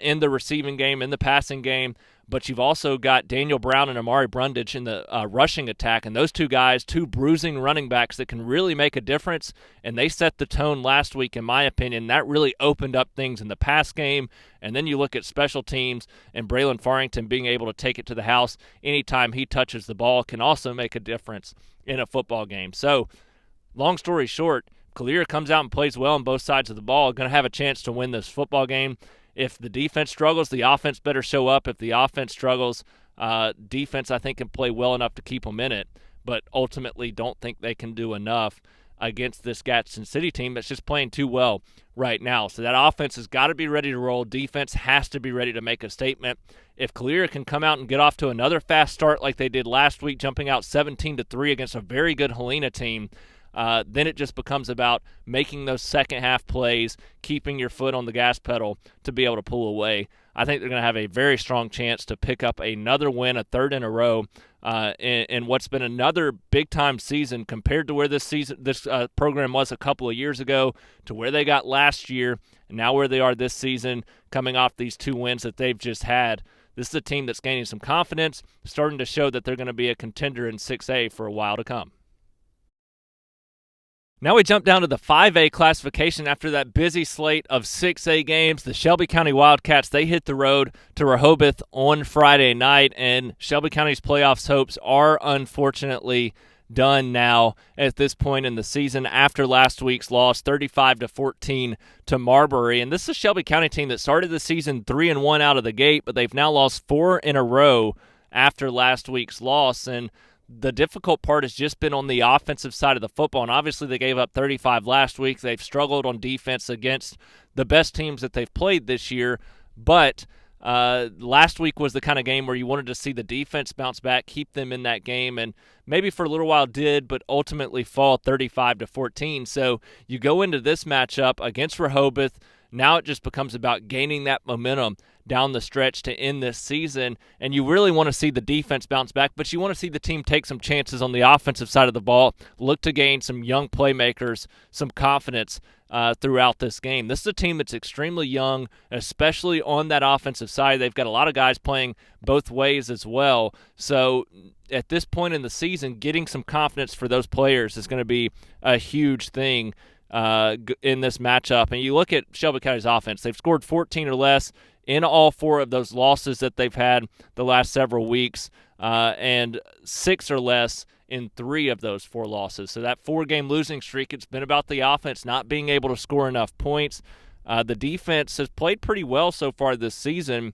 in the receiving game, in the passing game. But you've also got Daniel Brown and Amari Brundage in the rushing attack, and those two guys, two bruising running backs that can really make a difference, and they set the tone last week, in my opinion. That really opened up things in the pass game, and then you look at special teams, and Braylon Farrington being able to take it to the house anytime he touches the ball can also make a difference in a football game. So, long story short, Calera comes out and plays well on both sides of the ball, going to have a chance to win this football game. If the defense struggles, the offense better show up. If the offense struggles, defense, I think, can play well enough to keep them in it, but ultimately don't think they can do enough against this Gadsden City team that's just playing too well right now. So that offense has got to be ready to roll. Defense has to be ready to make a statement. If Calera can come out and get off to another fast start like they did last week, jumping out 17-3 against a very good Helena team, then it just becomes about making those second-half plays, keeping your foot on the gas pedal to be able to pull away. I think they're going to have a very strong chance to pick up another win, a third in a row, in what's been another big-time season compared to where this program was a couple of years ago, to where they got last year, and now where they are this season, coming off these 2 wins that they've just had. This is a team that's gaining some confidence, starting to show that they're going to be a contender in 6A for a while to come. Now we jump down to the 5A classification after that busy slate of 6A games. The Shelby County Wildcats, they hit the road to Rehoboth on Friday night, and Shelby County's playoffs hopes are unfortunately done now at this point in the season after last week's loss, 35-14 to Marbury. And this is a Shelby County team that started the season 3-1 out of the gate, but they've now lost 4 in a row after last week's loss. And the difficult part has just been on the offensive side of the football, and obviously they gave up 35 last week. They've struggled on defense against the best teams that they've played this year, but last week was the kind of game where you wanted to see the defense bounce back, keep them in that game, and maybe for a little while did, but ultimately fall 35-14. So you go into this matchup against Rehoboth. Now it just becomes about gaining that momentum down the stretch to end this season, and you really want to see the defense bounce back, but you want to see the team take some chances on the offensive side of the ball, look to gain some young playmakers, some confidence throughout this game. This is a team that's extremely young, especially on that offensive side. They've got a lot of guys playing both ways as well, so at this point in the season, getting some confidence for those players is going to be a huge thing in this matchup. And you look at Shelby County's offense, they've scored 14 or less in all 4 of those losses that they've had the last several weeks, and 6 or less in 3 of those 4 losses. So that 4-game losing streak, it's been about the offense not being able to score enough points. The defense has played pretty well so far this season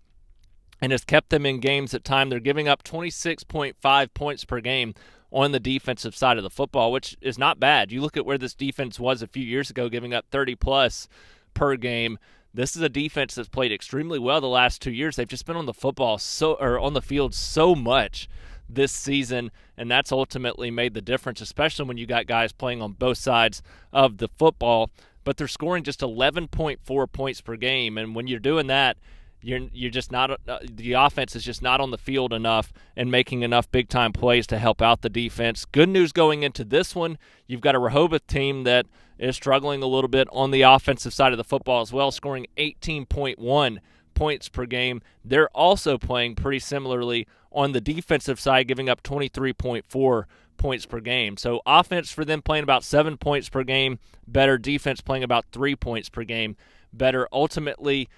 and has kept them in games at time. They're giving up 26.5 points per game on the defensive side of the football, which is not bad. You look at where this defense was a few years ago, giving up 30-plus per game. This is a defense that's played extremely well the last 2 years. They've just been on the field so much this season, and that's ultimately made the difference, especially when you got guys playing on both sides of the football. But they're scoring just 11.4 points per game, and when you're doing that, you're just not the offense is just not on the field enough and making enough big-time plays to help out the defense. Good news going into this one, you've got a Rehoboth team that is struggling a little bit on the offensive side of the football as well, scoring 18.1 points per game. They're also playing pretty similarly on the defensive side, giving up 23.4 points per game. So offense for them playing about 7 points per game better, defense playing about 3 points per game better. Ultimately,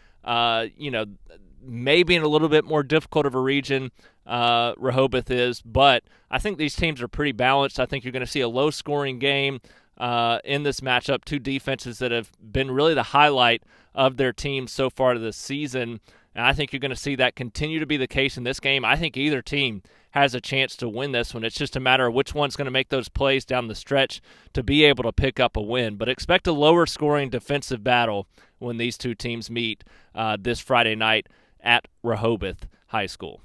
maybe in a little bit more difficult of a region, Rehoboth is, but I think these teams are pretty balanced. I think you're going to see a low-scoring game in this matchup. 2 defenses that have been really the highlight of their teams so far this season, and I think you're going to see that continue to be the case in this game. I think either team has a chance to win this one. It's just a matter of which one's going to make those plays down the stretch to be able to pick up a win. But expect a lower-scoring defensive battle when these 2 teams meet this Friday night at Rehoboth High School.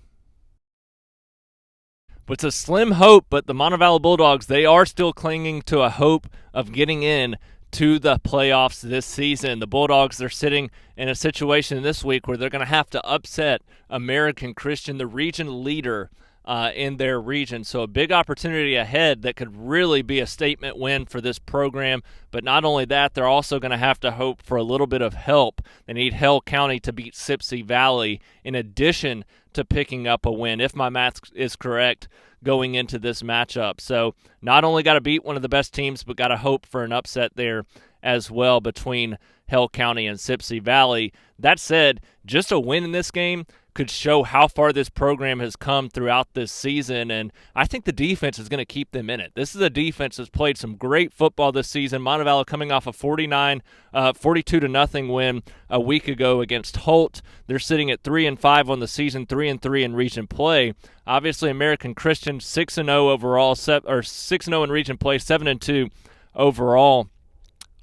But it's a slim hope, but the Montevallo Bulldogs, they are still clinging to a hope of getting in to the playoffs this season. The Bulldogs are sitting in a situation this week where they're going to have to upset American Christian, the region leader in their region. So a big opportunity ahead that could really be a statement win for this program. But not only that, they're also going to have to hope for a little bit of help. They need Hale County to beat Sipsey Valley in addition to picking up a win, if my math is correct, going into this matchup. So not only got to beat one of the best teams, but got to hope for an upset there as well between Hale County and Sipsey Valley. That said, just a win in this game could show how far this program has come throughout this season, and I think the defense is going to keep them in it. This is a defense that's played some great football this season. Montevallo coming off a 42-0 win a week ago against Holt. They're sitting at 3-5 on the season, 3-3 in region play. Obviously, American Christian 6-0 overall, 6-0 in region play, 7-2 overall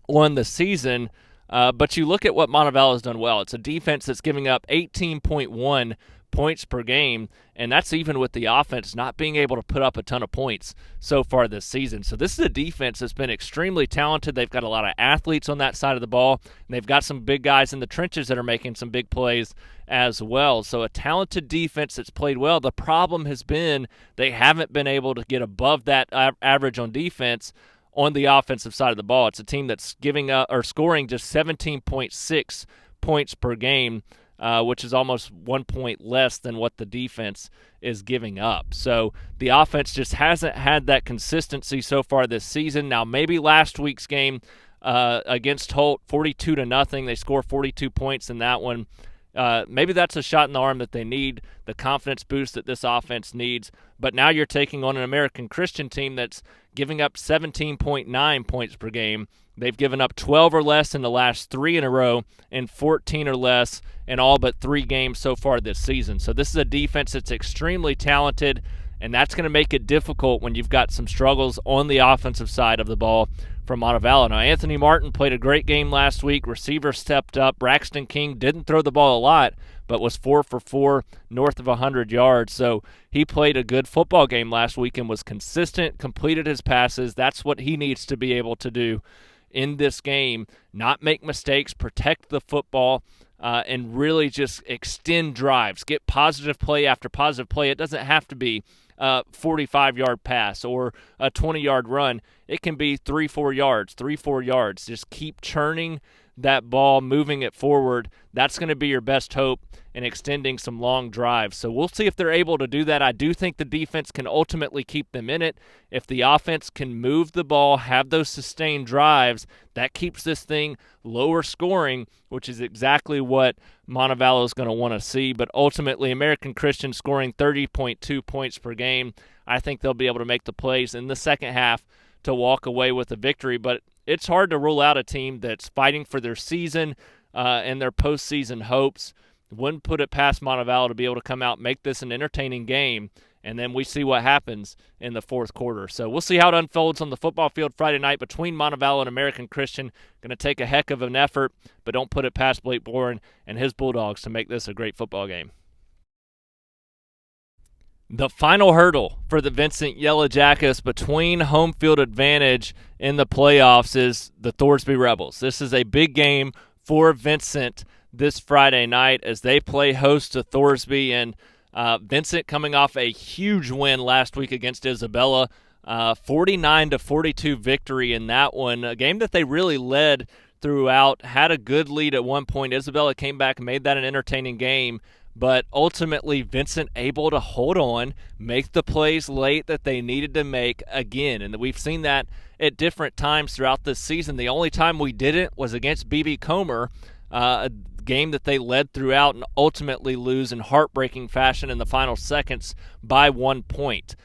on the season. But you look at what Montevallo has done well. It's a defense that's giving up 18.1 points per game, and that's even with the offense not being able to put up a ton of points so far this season. So this is a defense that's been extremely talented. They've got a lot of athletes on that side of the ball, and they've got some big guys in the trenches that are making some big plays as well. So a talented defense that's played well. The problem has been they haven't been able to get above that average on defense on the offensive side of the ball. It's a team that's scoring just 17.6 points per game, which is almost 1 point less than what the defense is giving up. So the offense just hasn't had that consistency so far this season. Now, maybe last week's game against Holt, 42-0, they score 42 points in that one. Maybe that's a shot in the arm that they need, the confidence boost that this offense needs. But now you're taking on an American Christian team that's giving up 17.9 points per game. They've given up 12 or less in the last 3 in a row and 14 or less in all but 3 games so far this season. So this is a defense that's extremely talented, and that's going to make it difficult when you've got some struggles on the offensive side of the ball from Montevallo. Now, Anthony Martin played a great game last week. Receiver stepped up. Braxton King didn't throw the ball a lot, but was 4 for 4, north of 100 yards. So he played a good football game last week and was consistent, completed his passes. That's what he needs to be able to do in this game, not make mistakes, protect the football, and really just extend drives, get positive play after positive play. It doesn't have to be a 45-yard pass or a 20-yard run. It can be 3-4 yards. Just keep churning that ball, moving it forward, that's going to be your best hope in extending some long drives. So we'll see if they're able to do that. I do think the defense can ultimately keep them in it. If the offense can move the ball, have those sustained drives, that keeps this thing lower scoring, which is exactly what Montevallo is going to want to see. But ultimately, American Christian scoring 30.2 points per game. I think they'll be able to make the plays in the second half to walk away with a victory. But it's hard to rule out a team that's fighting for their season and their postseason hopes. Wouldn't put it past Montevallo to be able to come out, make this an entertaining game, and then we see what happens in the fourth quarter. So we'll see how it unfolds on the football field Friday night between Montevallo and American Christian. Going to take a heck of an effort, but don't put it past Blake Boren and his Bulldogs to make this a great football game. The final hurdle for the Vincent Yellow Jackets between home field advantage in the playoffs is the Thorsby Rebels. This is a big game for Vincent this Friday night as they play host to Thorsby, and Vincent coming off a huge win last week against Isabella, 49-42 victory in that one, a game that they really led throughout, had a good lead at one point. Isabella came back and made that an entertaining game, but ultimately Vincent able to hold on, make the plays late that they needed to make again, and we've seen that at different times throughout this season. The only time we didn't was against B.B. Comer, a game that they led throughout and ultimately lose in heartbreaking fashion in the final seconds by 1 point.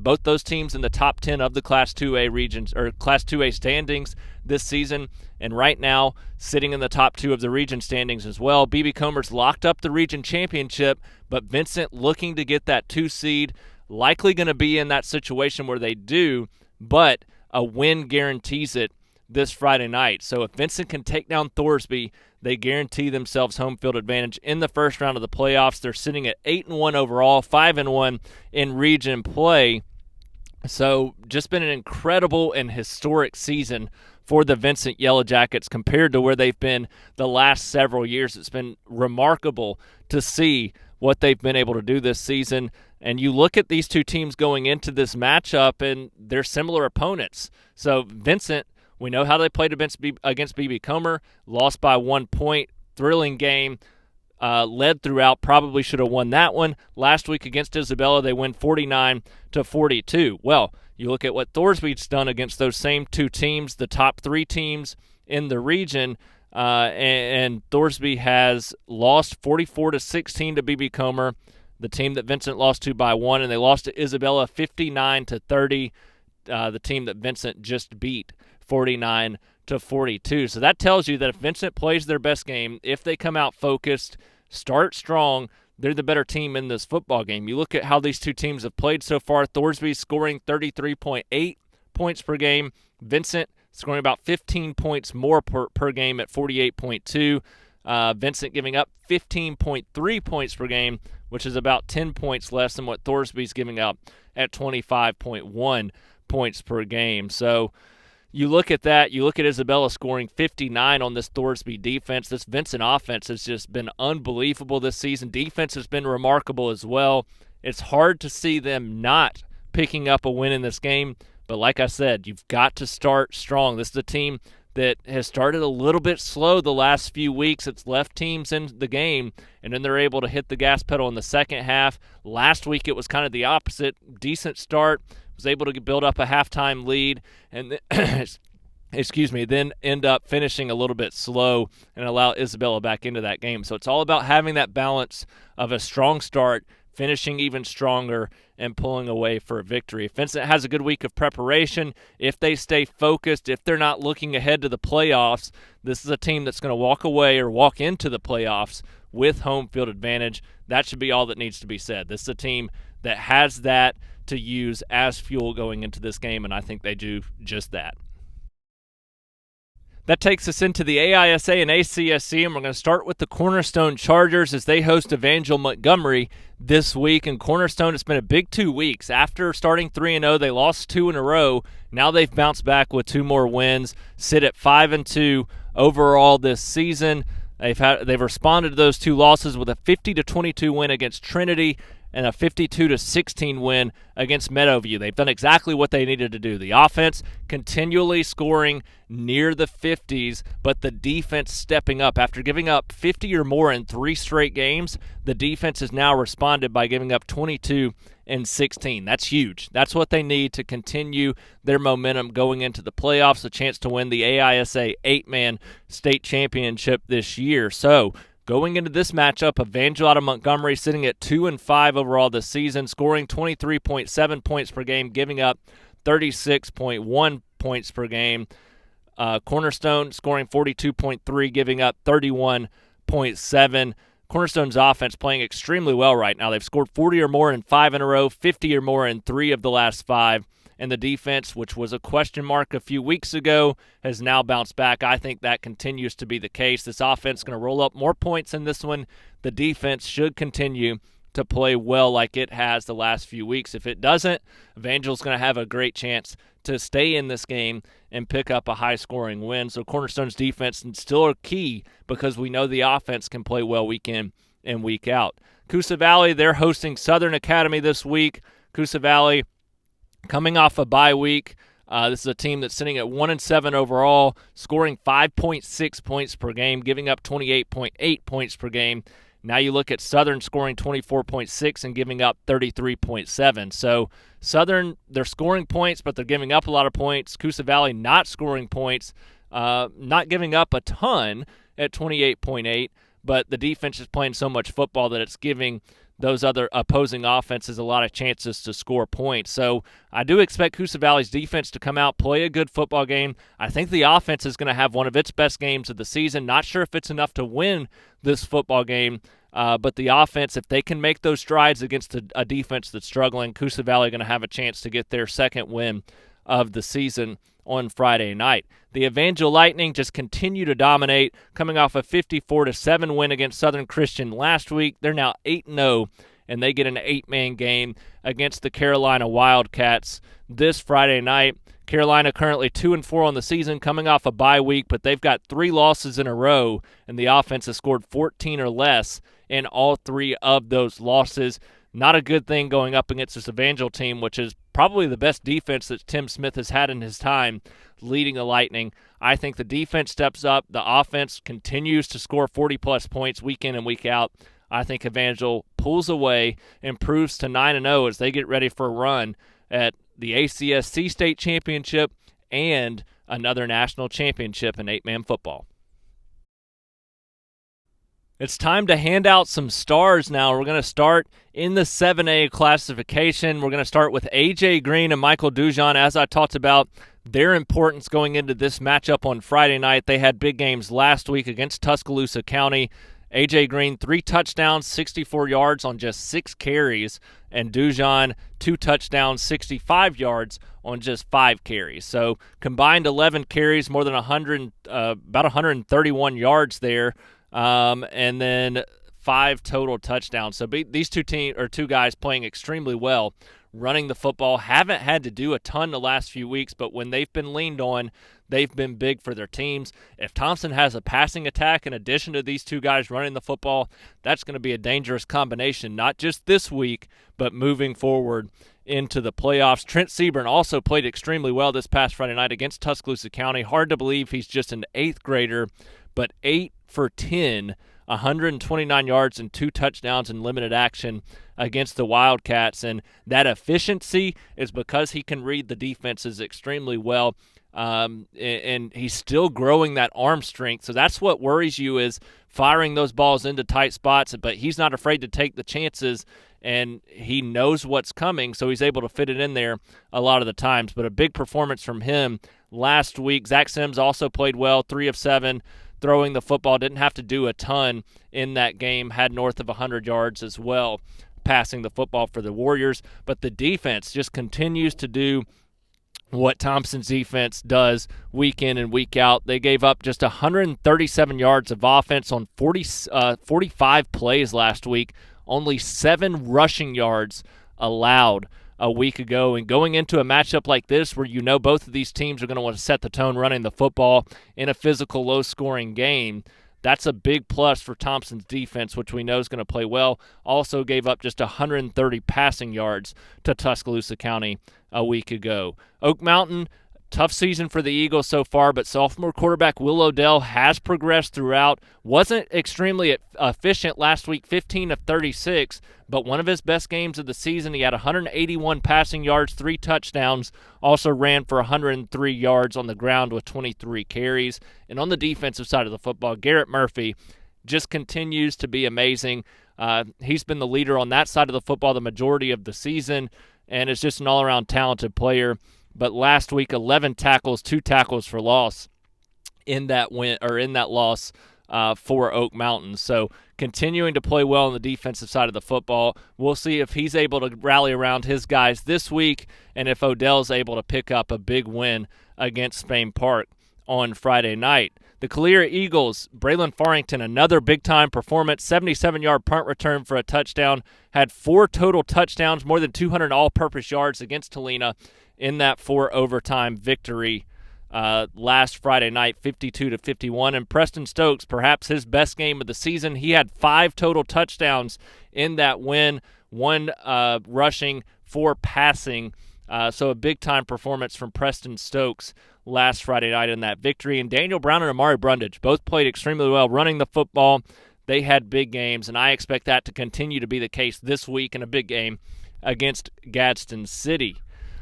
Both those teams in the top 10 of the Class 2A regions or Class 2A standings this season, and right now sitting in the top 2 of the region standings as well. B.B. Comer's locked up the region championship, but Vincent looking to get that 2 seed, likely going to be in that situation where they do, but a win guarantees it this Friday night. So if Vincent can take down Thorsby, they guarantee themselves home field advantage in the first round of the playoffs. They're sitting at 8-1 overall, 5-1 in region play. So just been an incredible and historic season for the Vincent Yellow Jackets compared to where they've been the last several years. It's been remarkable to see what they've been able to do this season. And you look at these two teams going into this matchup, and they're similar opponents. So Vincent, we know how they played against B.B. Comer, lost by 1 point, thrilling game, led throughout, probably should have won that one. Last week against Isabella, they win 49-42. Well, you look at what Thorsby's done against those same two teams, the top 3 teams in the region, and Thorsby has lost 44-16 to B.B. Comer, the team that Vincent lost to by 1, and they lost to Isabella 59-30, the team that Vincent just beat 49-42. So that tells you that if Vincent plays their best game, if they come out focused, start strong, they're the better team in this football game. You look at how these two teams have played so far. Thorsby scoring 33.8 points per game. Vincent scoring about 15 points more per game at 48.2. Vincent giving up 15.3 points per game, which is about 10 points less than what Thorsby's giving up at 25.1 points per game. So you look at that, you look at Isabella scoring 59 on this Thorsby defense. This Vincent offense has just been unbelievable this season. Defense has been remarkable as well. It's hard to see them not picking up a win in this game, but like I said, you've got to start strong. This is a team that has started a little bit slow the last few weeks. It's left teams in the game, and then they're able to hit the gas pedal in the second half. Last week it was kind of the opposite. Decent start, was able to build up a halftime lead, and then end up finishing a little bit slow and allow Isabella back into that game. So it's all about having that balance of a strong start, finishing even stronger, and pulling away for a victory. If Vincent has a good week of preparation, if they stay focused, if they're not looking ahead to the playoffs, this is a team that's going to walk away or walk into the playoffs with home field advantage. That should be all that needs to be said. This is a team that has that to use as fuel going into this game, and I think they do just that. That takes us into the AISA and ACSC, and we're going to start with the Cornerstone Chargers as they host Evangel Montgomery this week. And Cornerstone, it's been a big 2 weeks. After starting 3-0, they lost 2 in a row. Now they've bounced back with 2 more wins, sit at 5-2 overall this season. They've responded to those 2 losses with a 50-22 win against Trinity, and a 52-16 win against Meadowview. They've done exactly what they needed to do. The offense continually scoring near the 50s, but the defense stepping up. After giving up 50 or more in 3 straight games, the defense has now responded by giving up 22 and 16. That's huge. That's what they need to continue their momentum going into the playoffs, a chance to win the AISA 8-man state championship this year. So, going into this matchup, Evangel out of Montgomery sitting at 2-5 overall this season, scoring 23.7 points per game, giving up 36.1 points per game. Cornerstone scoring 42.3, giving up 31.7. Cornerstone's offense playing extremely well right now. They've scored 40 or more in 5 in a row, 50 or more in 3 of the last 5. And the defense, which was a question mark a few weeks ago, has now bounced back. I think that continues to be the case. This offense is going to roll up more points in this one. The defense should continue to play well like it has the last few weeks. If it doesn't, Evangel's going to have a great chance to stay in this game and pick up a high-scoring win. So Cornerstone's defense is still a key because we know the offense can play well week in and week out. Coosa Valley, they're hosting Southern Academy this week. Coosa Valley coming off a bye week. This is a team that's sitting at 1-7 overall, scoring 5.6 points per game, giving up 28.8 points per game. Now you look at Southern scoring 24.6 and giving up 33.7. So Southern, they're scoring points, but they're giving up a lot of points. Coosa Valley not scoring points, not giving up a ton at 28.8, but the defense is playing so much football that it's giving those other opposing offenses a lot of chances to score points. So I do expect Coosa Valley's defense to come out, play a good football game. I think the offense is going to have one of its best games of the season. Not sure if it's enough to win this football game, but the offense, if they can make those strides against a defense that's struggling, Coosa Valley are going to have a chance to get their second win of the season on Friday night. The Evangel Lightning just continue to dominate, coming off a 54-7 win against Southern Christian last week. They're now 8-0, and they get an 8-man game against the Carolina Wildcats this Friday night. Carolina currently 2-4 on the season, coming off a bye week, but they've got 3 losses in a row, and the offense has scored 14 or less in all 3 of those losses. Not a good thing going up against this Evangel team, which is probably the best defense that Tim Smith has had in his time leading the Lightning. I think the defense steps up. The offense continues to score 40-plus points week in and week out. I think Evangel pulls away, improves to 9-0 as they get ready for a run at the ACSC State Championship and another national championship in 8-man football. It's time to hand out some stars now. We're going to start in the 7A classification. We're going to start with A.J. Green and Michael Dujon. As I talked about their importance going into this matchup on Friday night, they had big games last week against Tuscaloosa County. A.J. Green, 3 touchdowns, 64 yards on just 6 carries, and Dujon, 2 touchdowns, 65 yards on just 5 carries. So combined 11 carries, more than 100, about 131 yards there. And then 5 total touchdowns. So these two guys playing extremely well, running the football, haven't had to do a ton the last few weeks, but when they've been leaned on, they've been big for their teams. If Thompson has a passing attack in addition to these 2 guys running the football, that's going to be a dangerous combination, not just this week, but moving forward into the playoffs. Trent Seaburn also played extremely well this past Friday night against Tuscaloosa County. Hard to believe he's just an 8th grader, but 8 for 10, 129 yards and 2 touchdowns in limited action against the Wildcats. And that efficiency is because he can read the defenses extremely well. And he's still growing that arm strength. So that's what worries you, is firing those balls into tight spots. But he's not afraid to take the chances, and he knows what's coming, so he's able to fit it in there a lot of the times. But a big performance from him last week. Zach Sims also played well, 3 of 7. Throwing the football, didn't have to do a ton in that game, had north of 100 yards as well, passing the football for the Warriors. But the defense just continues to do what Thompson's defense does week in and week out. They gave up just 137 yards of offense on 45 plays last week, only 7 rushing yards allowed a week ago. And going into a matchup like this, where you know both of these teams are going to want to set the tone running the football in a physical, low-scoring game, That's a big plus for Thompson's defense, which we know is going to play well. Also gave up just 130 passing yards to Tuscaloosa County a week ago. Oak Mountain, tough season for the Eagles so far, but sophomore quarterback Will Odell has progressed throughout. Wasn't extremely efficient last week, 15 of 36, but one of his best games of the season. He had 181 passing yards, 3 touchdowns, also ran for 103 yards on the ground with 23 carries. And on the defensive side of the football, Garrett Murphy just continues to be amazing. He's been the leader on that side of the football the majority of the season, and is just an all-around talented player. But last week, 11 tackles, 2 tackles for loss in that loss for Oak Mountain. So continuing to play well on the defensive side of the football. We'll see if he's able to rally around his guys this week, and if Odell's able to pick up a big win against Spain Park on Friday night. The Calera Eagles, Braylon Farrington, another big-time performance, 77-yard punt return for a touchdown, had 4 total touchdowns, more than 200 all-purpose yards against Helena in that 4-overtime victory last Friday night, 52-51. And Preston Stokes, perhaps his best game of the season. He had 5 total touchdowns in that win, 1 rushing, 4 passing. So a big-time performance from Preston Stokes last Friday night in that victory. And Daniel Brown and Amari Brundage both played extremely well running the football. They had big games, and I expect that to continue to be the case this week in a big game against Gadsden City.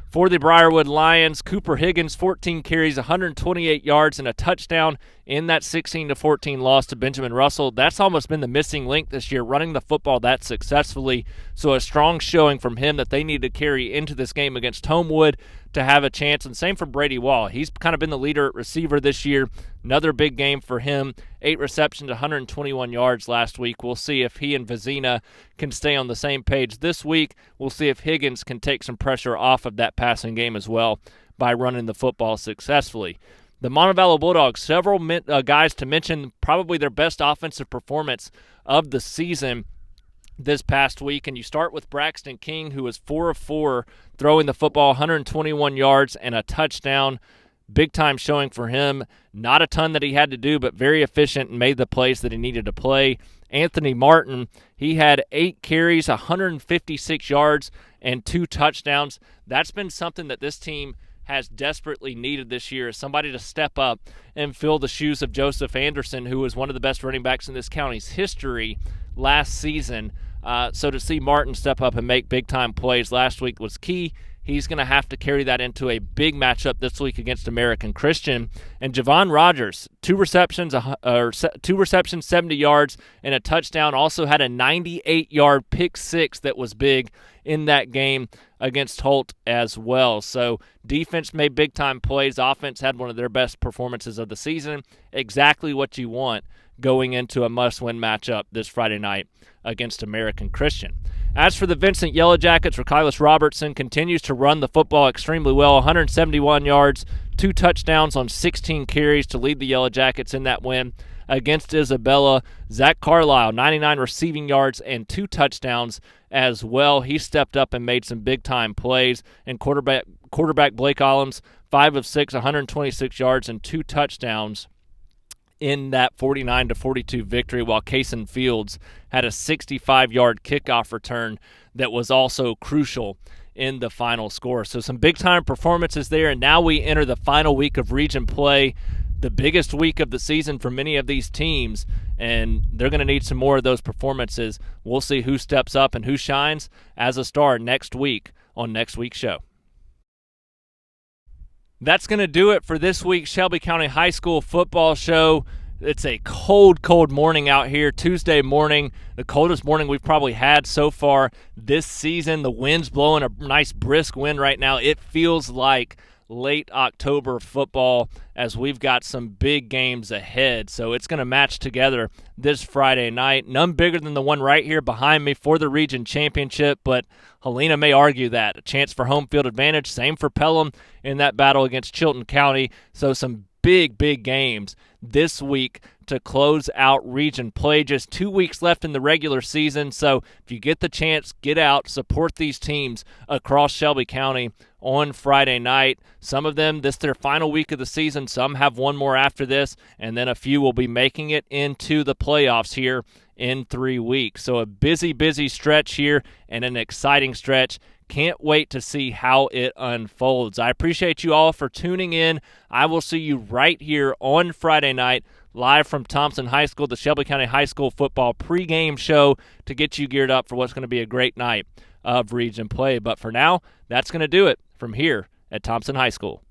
For the Briarwood Lions, Cooper Higgins, 14 carries, 128 yards, and a touchdown in that 16-14 loss to Benjamin Russell. That's almost been the missing link this year, running the football that successfully. So a strong showing from him that they need to carry into this game against Homewood to have a chance. And same for Brady Wall. He's kind of been the leader at receiver this year. Another big game for him. 8 receptions, 121 yards last week. We'll see if he and Vizina can stay on the same page this week. We'll see if Higgins can take some pressure off of that passing game as well by running the football successfully. The Montevallo Bulldogs, several guys to mention, probably their best offensive performance of the season this past week. And you start with Braxton King, who was 4 of 4 throwing the football, 121 yards and a touchdown. Big time showing for him. Not a ton that he had to do, but very efficient and made the plays that he needed to play. Anthony Martin, he had 8 carries, 156 yards, and 2 touchdowns. That's been something that this team has desperately needed this year, is somebody to step up and fill the shoes of Joseph Anderson, who was one of the best running backs in this county's history last season. So to see Martin step up and make big-time plays last week was key. He's going to have to carry that into a big matchup this week against American Christian. And Javon Rogers, 2 receptions, 70 yards, and a touchdown. Also had a 98-yard pick six that was big in that game against Holt as well. So defense made big-time plays. Offense had one of their best performances of the season. Exactly what you want going into a must-win matchup this Friday night against American Christian. As for the Vincent Yellow Jackets, Rakylis Robertson continues to run the football extremely well, 171 yards, 2 touchdowns on 16 carries to lead the Yellow Jackets in that win against Isabella. Zach Carlisle, 99 receiving yards and 2 touchdowns as well. He stepped up and made some big-time plays. And quarterback Blake Ollams, 5 of 6, 126 yards and 2 touchdowns in that 49-42 victory, while Kason Fields had a 65-yard kickoff return that was also crucial in the final score. So some big-time performances there, and now we enter the final week of region play, the biggest week of the season for many of these teams, and they're going to need some more of those performances. We'll see who steps up and who shines as a star next week on next week's show. That's going to do it for this week's Shelby County High School Football Show. It's a cold, cold morning out here, Tuesday morning, the coldest morning we've probably had so far this season. The wind's blowing a nice brisk wind right now. It feels like late October football as we've got some big games ahead. So it's going to match together this Friday night. None bigger than the one right here behind me for the region championship, but Helena may argue that. A chance for home field advantage. Same for Pelham in that battle against Chilton County. So some big, big games this week to close out region play. Just 2 weeks left in the regular season, so if you get the chance, get out, support these teams across Shelby County on Friday night. Some of them, this is their final week of the season. Some have one more after this, and then a few will be making it into the playoffs here in 3 weeks. So a busy stretch here and an exciting stretch. Can't wait to see how it unfolds. I appreciate you all for tuning in. I will see you right here on Friday night, live from Thompson High School, the Shelby County High School football pregame show to get you geared up for what's going to be a great night of region play. But for now, that's going to do it from here at Thompson High School.